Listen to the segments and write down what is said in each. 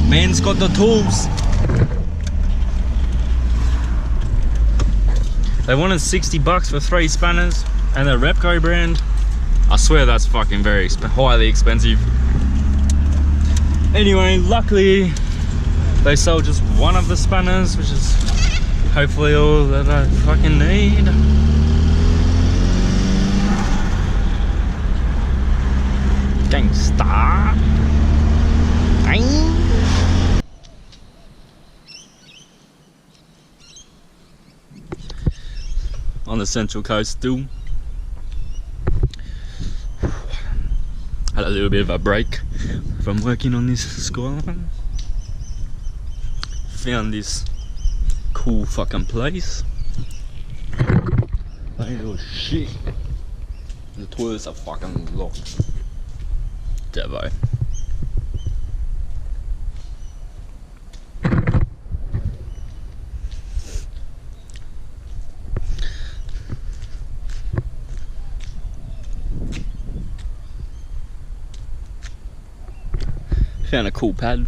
Man's got the tools. They wanted 60 bucks for 3 spanners and a Repco brand. I swear that's fucking very highly expensive. Anyway, luckily they sold just one of the spanners, which is hopefully all that I fucking need. Gangsta. Dang. On the Central Coast still. Had a little bit of a break from working on this skyline. Found this cool fucking place. Oh shit. The toilets are fucking locked. Devo. Found a cool pad.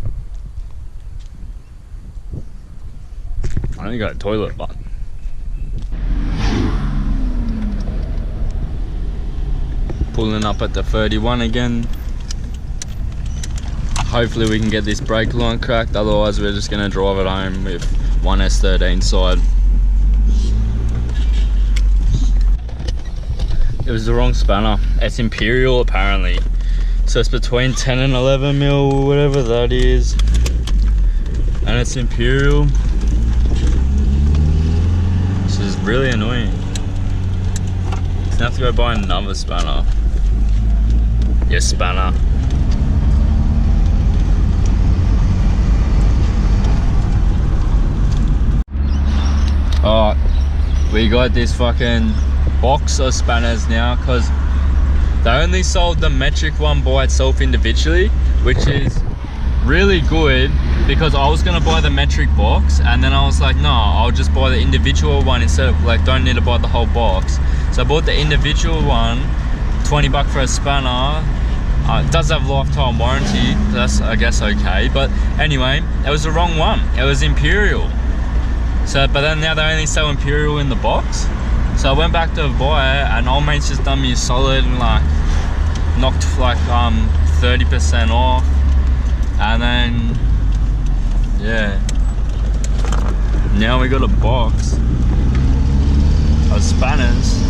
I only got a toilet, but pulling up at the 31 again. Hopefully we can get this brake line cracked, otherwise we're just gonna drive it home with one S13 side. It was the wrong spanner. It's Imperial apparently. So it's between 10 and 11 mil, whatever that is. And it's Imperial. This is really annoying. I'm gonna have to go buy another spanner. Yeah, spanner. Alright, we got this fucking box of spanners now, because they only sold the metric one by itself individually, which is really good, because I was gonna buy the metric box and then I was like, no, I'll just buy the individual one instead of, like, don't need to buy the whole box. So I bought the individual one, 20 bucks for a spanner. It does have lifetime warranty, that's I guess okay, but anyway, it was the wrong one. It was Imperial. So, but then now they only sell Imperial in the box. So I went back to buy it, and old mate's just done me a solid and like knocked like 30% off, and then yeah, now we got a box of spanners,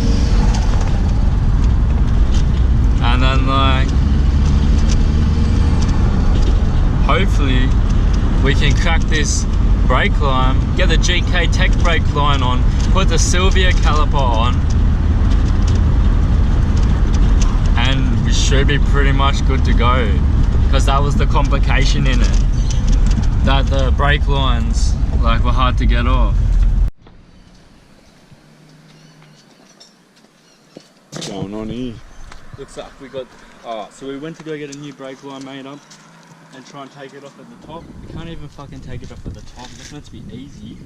and then like hopefully we can crack this brake line, get the GK Tech brake line on, put the Sylvia caliper on, and we should be pretty much good to go, because that was the complication in it, that the brake lines like were hard to get off. What's going on here? Looks like we got, so we went to go get a new brake line made up and try and take it off at the top. We can't even fucking take it off at the top. It's meant to be easy.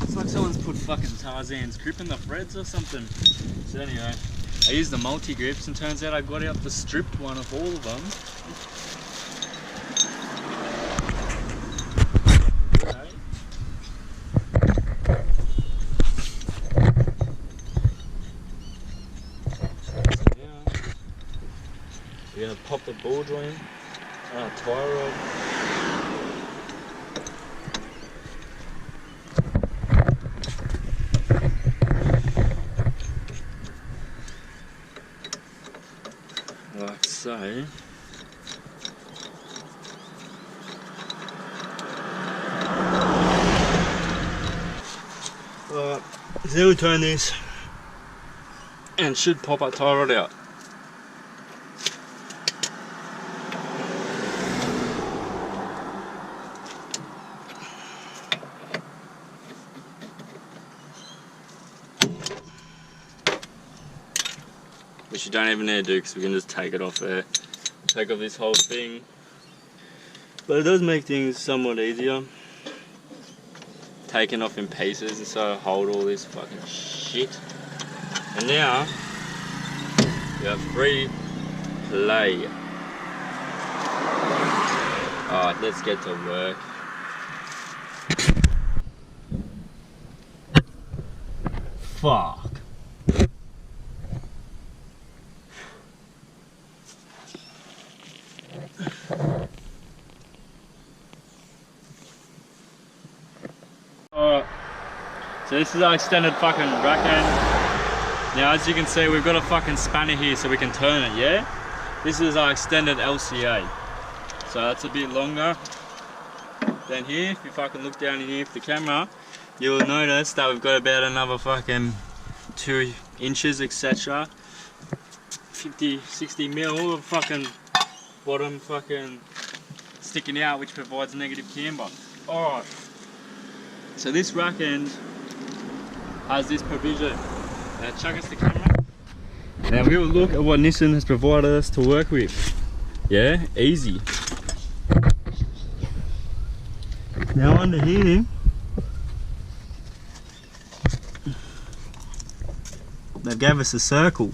It's like someone's put fucking Tarzan's grip in the threads or something. So anyway, I used the multi-grips, and turns out I got out the stripped one of all of them. We're gonna pop the ball joint, tie rod. Like so. Alright, so then we turn this and should pop our tie rod out. which you don't even need to do because we can just take it off there. Take off this whole thing. But it does make things somewhat easier. Taken off in pieces and so hold all this fucking shit. And now we have free play. Alright, let's get to work. Fuck. Alright, so this is our extended fucking rack end. Now as you can see, we've got a fucking spanner here so we can turn it, yeah? This is our extended LCA. So that's a bit longer than here. If you fucking look down in here with the camera, you will notice that we've got about another fucking 2 inches, etc. 50, 60 mil of fucking bottom fucking sticking out, which provides negative camber. Alright. So this rack end has this provision. Now chuck us the camera. Now we will look at what Nissan has provided us to work with. Yeah, easy. Now under here, they gave us a circle.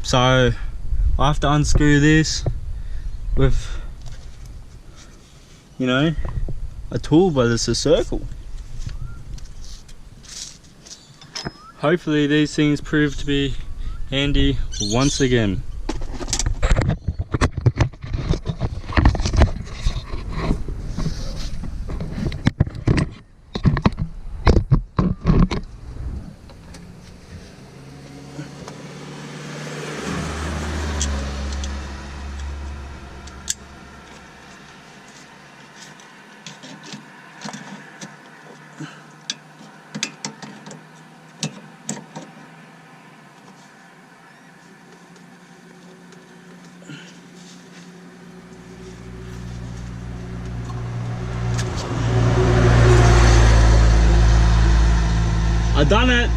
So I have to unscrew this with, you know, a tool, but it's a circle. Hopefully these things prove to be handy once again. I done it.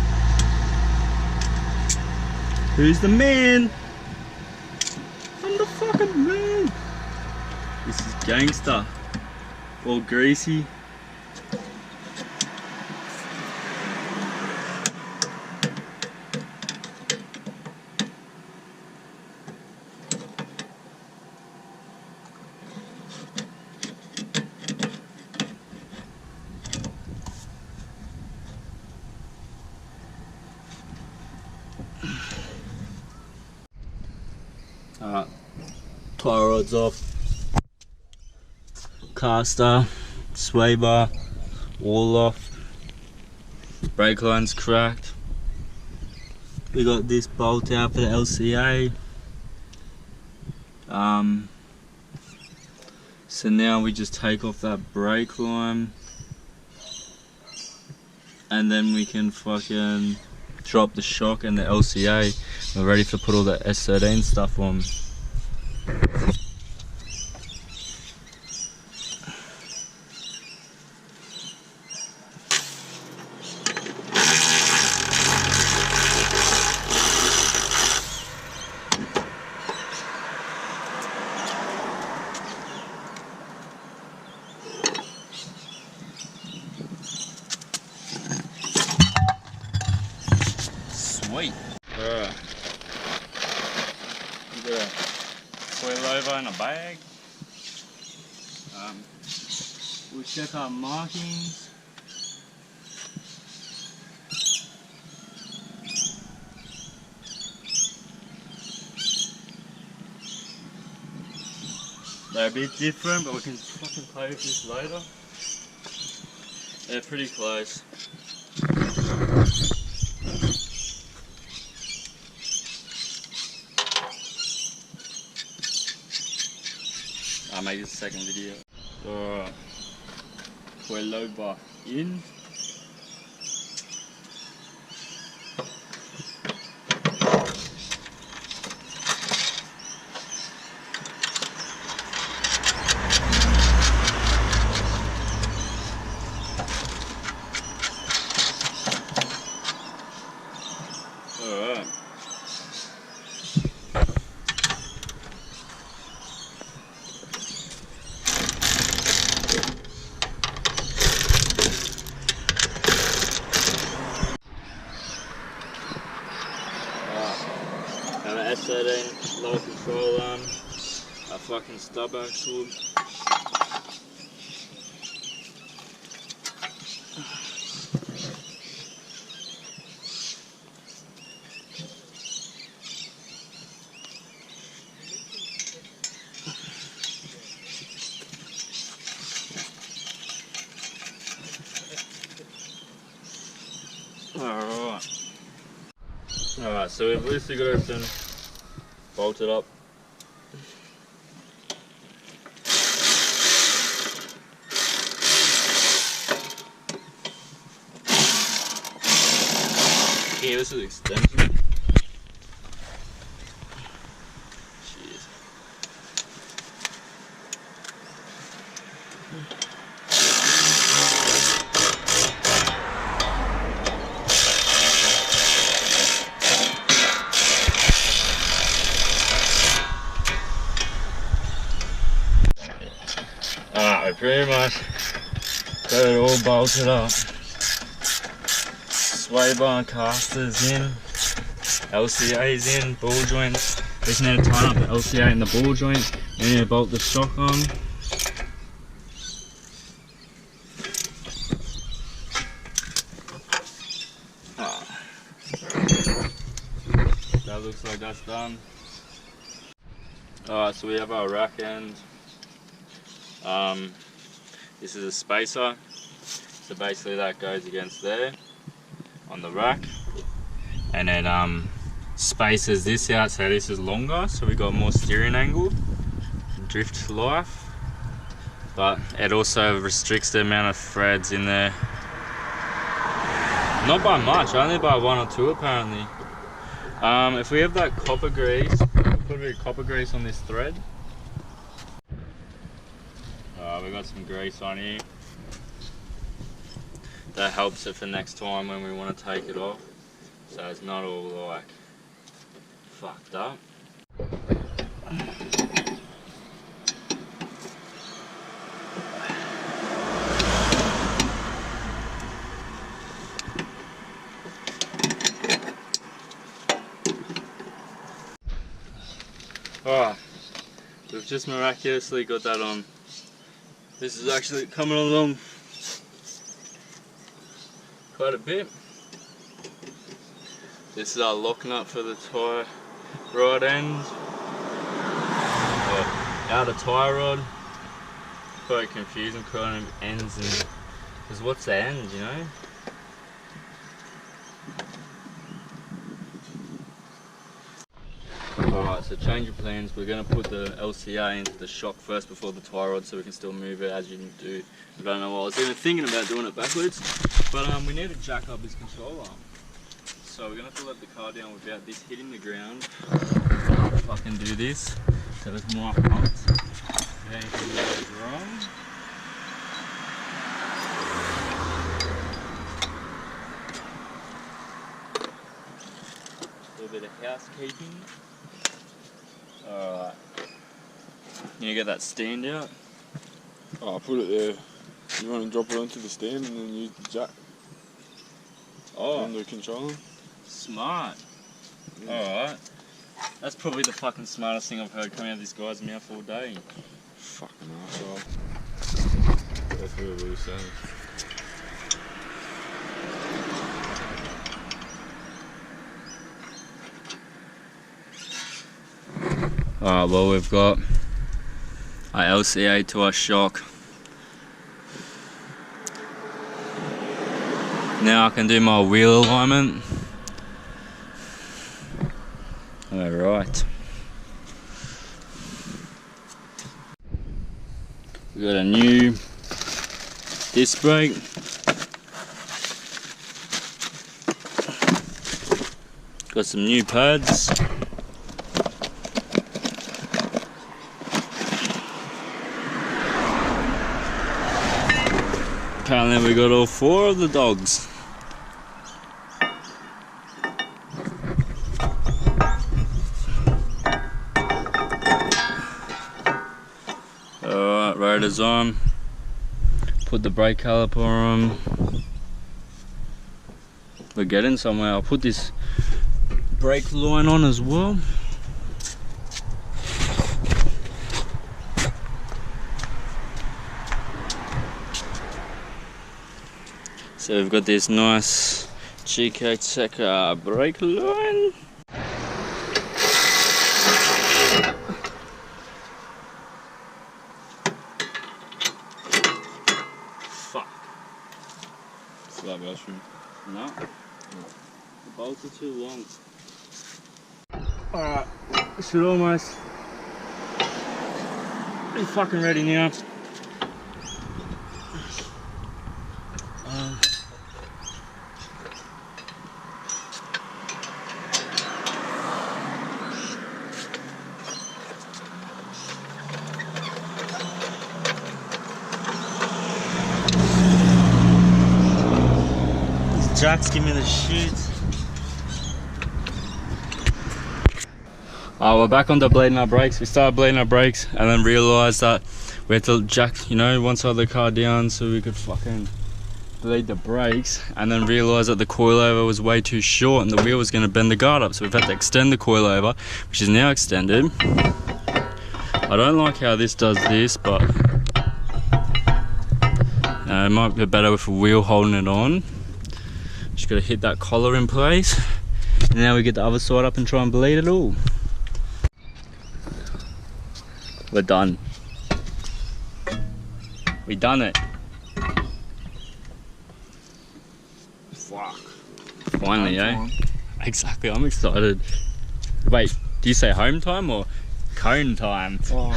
Who's the man? I'm the fucking man. This is gangster. All greasy. Alright, tie rods off, caster, sway bar, all off, brake line's cracked. We got this bolt out for the LCA. So now we just take off that brake line and then we can fucking drop the shock and the LCA. We're ready to put all the S13 stuff on. Sweet. Alright. We've got a coilover in a bag. We'll check our markings. They're a bit different, but we can fucking play with this later. They're pretty close. I'll make this a second video. Alright, coilover in. r31 lower control arm, a fucking stub axle. Alright, so we've loosely got everything bolted up. Yeah, this is extension. Jeez. Alright, we pretty much got it all bolted up. Sway bar and casters in, LCA's in, ball joints. Just need to tighten up the LCA and the ball joint. You need to bolt the shock on. That looks like that's done. Alright, so we have our rack end. This is a spacer. So basically that goes against there on the rack. And it spaces this out so this is longer, so we got more steering angle, drift life. But it also restricts the amount of threads in there. Not by much, only by 1 or 2 apparently. If we have that copper grease, we'll put a bit of copper grease on this thread. We got some grease on here. That helps it for next time when we want to take it off, so it's not all like fucked up. Alright, we've just miraculously got that on. This is actually coming along quite a bit. This is our lock nut for the tie rod end, or outer tie rod. Quite confusing, kind of ends and because what's the end, you know? Alright, so change of plans. We're going to put the LCA into the shock first before the tie rod so we can still move it as you do. I don't know why I was even thinking about doing it backwards, but we need to jack up this control arm. So we're going to have to let the car down without this hitting the ground. Fucking do this so it's more pumped. Anything goes wrong. A little bit of housekeeping. Alright. You get that stand out? Oh, I'll put it there. You want to drop it onto the stand and then use the jack on the controller? Smart. Yeah. Alright. That's probably the fucking smartest thing I've heard coming out of this guy's mouth all day. Fucking arsehole. That's what he was saying. Alright, well we've got our LCA to our shock. Now I can do my wheel alignment. Alright. We got a new disc brake. Got some new pads. Apparently we got all 4 of the dogs. Alright, rotors on. Put the brake caliper on. We're getting somewhere. I'll put this brake line on as well. So we've got this nice GK Tech brake line. Fuck. Slap that shoe. No. The bolts are too long. Alright, should almost be fucking ready now. These jacks give me the shit. We're back on to bleeding our brakes. We started bleeding our brakes and then realised that we had to jack, you know, one side of the car down so we could fucking bleed the brakes, and then realised that the coilover was way too short and the wheel was going to bend the guard up, so we've had to extend the coilover, which is now extended. I don't like how this does this, but it might be better with a wheel holding it on. Just got to hit that collar in place, and now we get the other side up and try and bleed it all. We're done. We done it. Fuck. Finally, eh? Exactly, I'm excited. Wait, do you say home time or cone time? Oh.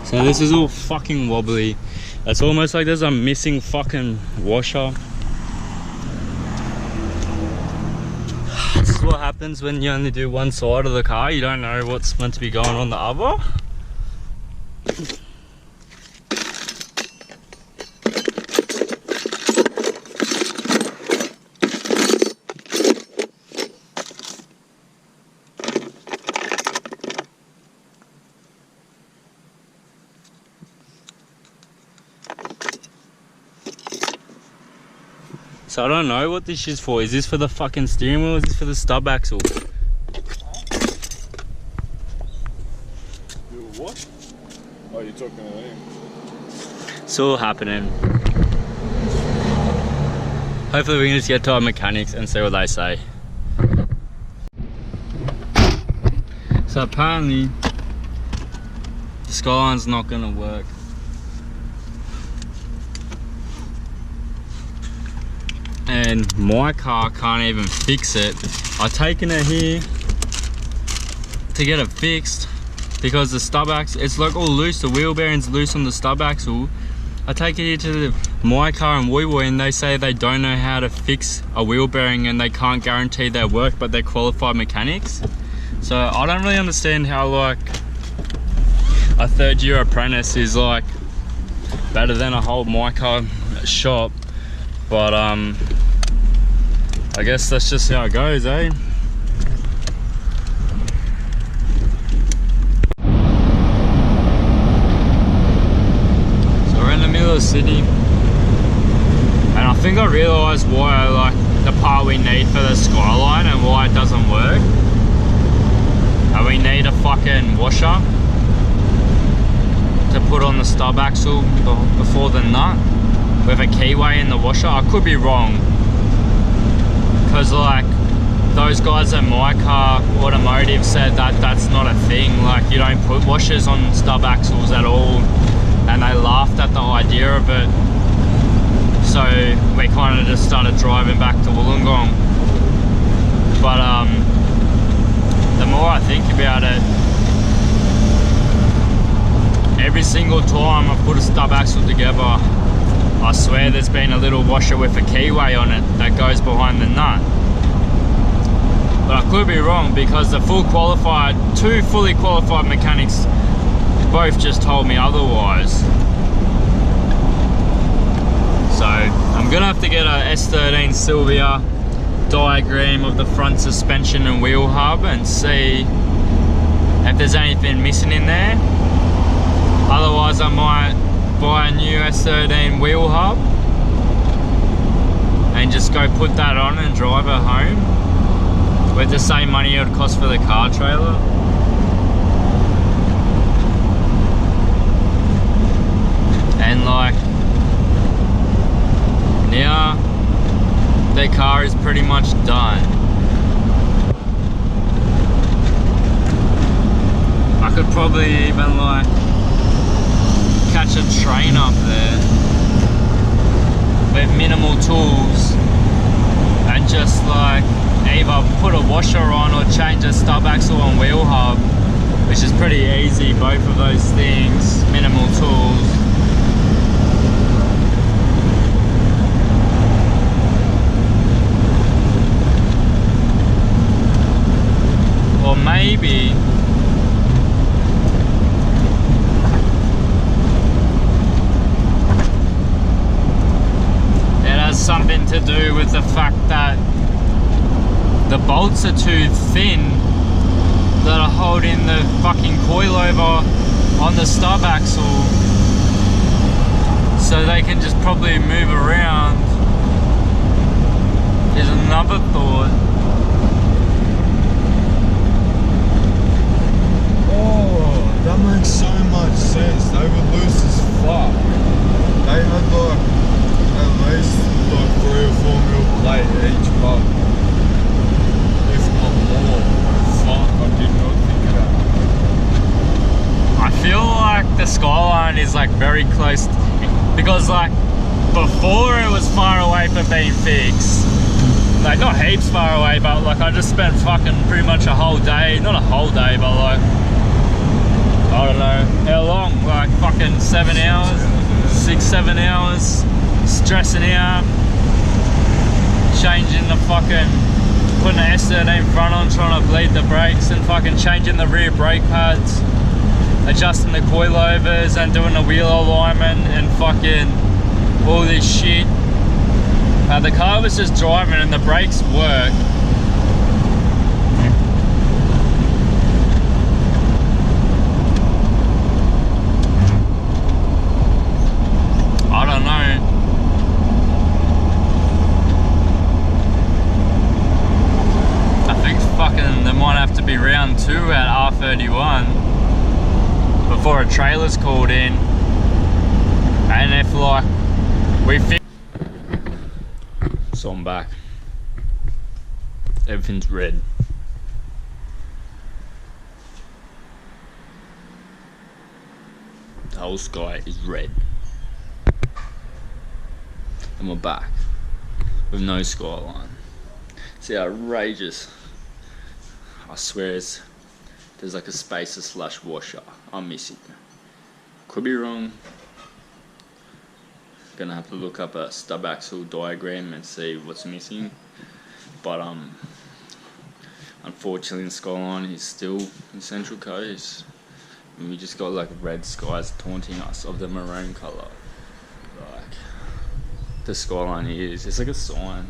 So this is all fucking wobbly. It's almost like there's a missing fucking washer. This is what happens when you only do one side of the car. You don't know what's meant to be going on the other. So I don't know what this is for. Is this for the fucking steering wheel or is this for the stub axle? What? Oh, you're talking to him. It's all happening. Hopefully we can just get to our mechanics and see what they say. So apparently the Skyline's not gonna work. And my car can't even fix it. I've taken it here to get it fixed because the stub axle, it's like all loose, the wheel bearing's loose on the stub axle. I take it here to my car and Woy and they say they don't know how to fix a wheel bearing and they can't guarantee their work, but they're qualified mechanics. So I don't really understand how like a third year apprentice is like better than a whole my car shop, but I guess that's just how it goes, eh? So we're in the middle of the city, and I think I realised why like the part we need for the Skyline and why it doesn't work. And we need a fucking washer to put on the stub axle before the nut with a keyway in the washer. I could be wrong, because like those guys at My Car Automotive said that that's not a thing, like you don't put washers on stub axles at all, and they laughed at the idea of it. So we kind of just started driving back to Wollongong. But the more I think about it, every single time I put a stub axle together, I swear there's been a little washer with a keyway on it that goes behind the nut. But I could be wrong, because the two fully qualified mechanics both just told me otherwise. So I'm gonna have to get a S13 Silvia diagram of the front suspension and wheel hub and see if there's anything missing in there. Otherwise I might buy a new S13 wheel hub and just go put that on and drive it home with the same money it would cost for the car trailer. And like, now their car is pretty much done. I could probably even like catch a train up there with minimal tools and just like either put a washer on or change a stub axle and wheel hub, which is pretty easy, both of those things, minimal tools. Or maybe something to do with the fact that the bolts are too thin that are holding the fucking coilover on the stub axle, so they can just probably move around, is another thought. Oh, that makes so much sense. They were loose as fuck. They had like at least like 3 or 4 mil plate each run, if not more. Fuck, I did not think of that. I feel like the Skyline is like very close, because like before it was far away from being fixed. Like not heaps far away, but like I just spent fucking pretty much a whole day, not a whole day, but like, I don't know, how long? Like fucking 7 hours, 6-7 hours, stressing out, changing the fucking, putting an S13 front on, trying to bleed the brakes, and fucking changing the rear brake pads, adjusting the coilovers and doing the wheel alignment and fucking all this shit. The car was just driving and the brakes work. I don't know. I think fucking there might have to be round 2 at R31 before a trailer's called in. And if like we fix. So I'm back. Everything's red. The whole sky is red. And we're back with no skyline. See how outrageous. I swear there's like a spacer slash washer I'm missing. Could be wrong. Gonna have to look up a stub axle diagram and see what's missing, but unfortunately the Skyline is still in Central Coast and we just got like red skies taunting us of the maroon colour. Like the Skyline is, it's like a sign.